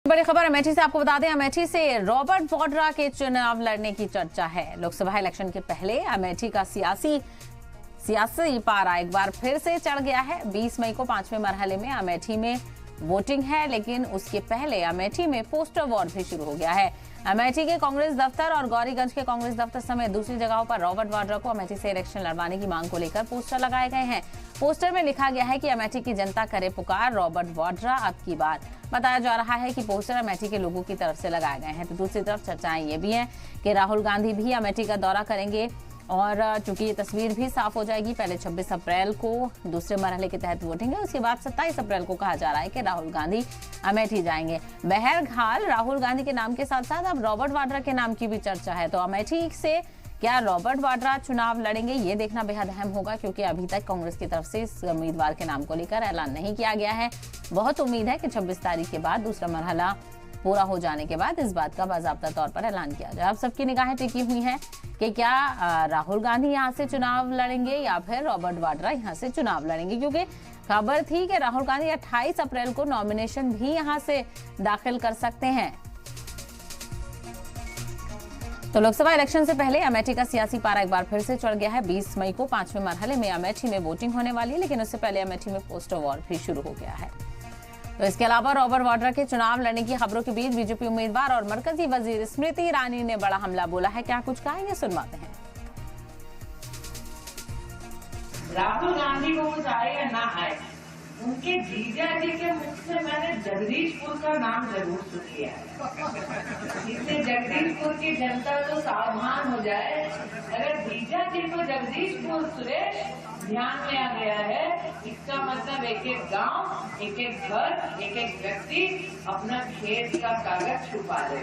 बड़ी खबर अमेठी से आपको बता दें, अमेठी से रॉबर्ट वाड्रा के चुनाव लड़ने की चर्चा है। लोकसभा इलेक्शन के पहले अमेठी का सियासी पारा एक बार फिर से चढ़ गया है। 20 मई को 5वें मरहले में अमेठी में वोटिंग है, लेकिन उसके पहले अमेठी में पोस्टर वॉर भी शुरू हो गया है। अमेठी के कांग्रेस दफ्तर और गौरीगंज के कांग्रेस दफ्तर समेत दूसरी जगहों पर रॉबर्ट वाड्रा को अमेठी से इलेक्शन लड़वाने की मांग को लेकर पोस्टर लगाए गए हैं। पोस्टर में लिखा गया है कि अमेठी की जनता करे पुकार, रॉबर्ट वाड्रा अब की बार। बताया जा रहा है कि पोस्टर अमेठी के लोगों की तरफ से लगाए गए हैं। तो दूसरी तरफ चर्चाएं ये भी हैं कि राहुल गांधी भी अमेठी का दौरा करेंगे और चूंकि ये तस्वीर भी साफ हो जाएगी, पहले 26 अप्रैल को दूसरे मरहले के तहत वोटिंग है, उसके बाद 27 अप्रैल को कहा जा रहा है कि राहुल गांधी अमेठी जाएंगे। बहरहाल राहुल गांधी के नाम के साथ साथ अब रॉबर्ट वाड्रा के नाम की भी चर्चा है। तो अमेठी से क्या रॉबर्ट वाड्रा चुनाव लड़ेंगे, ये देखना बेहद अहम होगा, क्योंकि अभी तक कांग्रेस की तरफ से इस उम्मीदवार के नाम को लेकर ऐलान नहीं किया गया है। बहुत उम्मीद है कि 26 तारीख के बाद दूसरा मरहला पूरा हो जाने के बाद इस बात का बाकायदा तौर पर ऐलान किया जाए। अब सबकी निगाहें टिकी हुई हैं कि क्या राहुल गांधी यहां से चुनाव लड़ेंगे या फिर रॉबर्ट वाड्रा यहां से चुनाव लड़ेंगे, क्योंकि खबर थी कि राहुल गांधी 28 अप्रैल को नॉमिनेशन भी यहां से दाखिल कर सकते हैं। तो लोकसभा इलेक्शन से पहले अमेठी का सियासी पारा एक बार फिर से चढ़ गया है। 20 मई को 5वें मरहले में अमेठी में वोटिंग होने वाली है, लेकिन उससे पहले अमेठी में पोस्टर वॉर भी शुरू हो गया है। तो इसके अलावा रॉबर्ट वाड्रा के चुनाव लड़ने की खबरों के बीच बीजेपी उम्मीदवार और मरकजी वजीर स्मृति ईरानी ने बड़ा हमला बोला है। क्या कुछ कहा, ये सुनवाते हैं। राहुल गांधी को कुछ आए या ना आए, उनके जीजा जी के मुख से मैंने जगदीशपुर का नाम जरूर सुन लिया है। इससे जगदीशपुर की जनता तो सावधान हो जाए। अगर जीजा जी को जगदीशपुर सुरेश ध्यान में आ गया है, इसका मतलब एक एक गांव, एक एक घर, एक एक व्यक्ति अपना खेत का कागज छुपा ले।